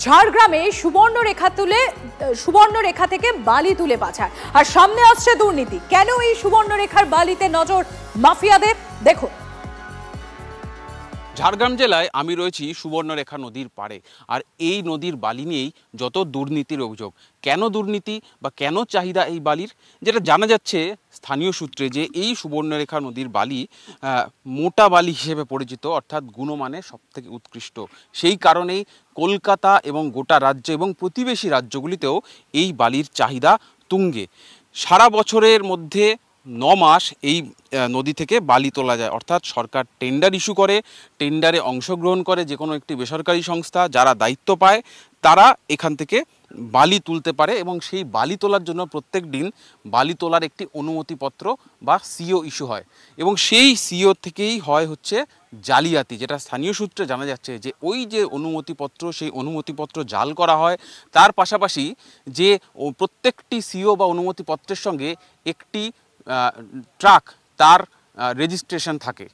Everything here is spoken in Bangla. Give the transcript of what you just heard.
ঝাড়গ্রামে সুবর্ণরেখা থেকে বালি তুলে পাচার, আর সামনে আসছে দুর্নীতি। কেন এই সুবর্ণরেখার বালিতে নজর মাফিয়াদের, দেখুন। ঝাড়গ্রাম জেলায় আমি রয়েছি সুবর্ণরেখা নদীর পাড়ে, আর এই নদীর বালি নিয়েই যত দুর্নীতির অভিযোগ। কেন দুর্নীতি বা কেন চাহিদা এই বালির, যেটা জানা যাচ্ছে স্থানীয় সূত্রে যে এই সুবর্ণরেখা নদীর বালি মোটা বালি হিসেবে পরিচিত, অর্থাৎ গুণমানে সবথেকে উৎকৃষ্ট। সেই কারণেই কলকাতা এবং গোটা রাজ্য এবং প্রতিবেশী রাজ্যগুলিতেও এই বালির চাহিদা তুঙ্গে। সারা বছরের মধ্যে 9 মাস এই নদী থেকে বালি তোলা যায়, অর্থাৎ সরকার টেন্ডার ইস্যু করে, টেন্ডারে অংশগ্রহণ করে যে কোনো একটি বেসরকারি সংস্থা, যারা দায়িত্ব পায় তারা এখান থেকে বালি তুলতে পারে, এবং সেই বালি তোলার জন্য প্রত্যেক দিন বালি তোলার একটি অনুমতিপত্র বা সিও ইস্যু হয়, এবং সেই সিও থেকেই হচ্ছে জালিয়াতি। যেটা স্থানীয় সূত্রে জানা যাচ্ছে যে ওই যে অনুমতিপত্র, সেই অনুমতিপত্র জাল করা হয়। তার পাশাপাশি যে প্রত্যেকটি সিও বা অনুমতিপত্রের সঙ্গে একটি ট্রাক, তার রেজিস্ট্রেশন থাকে,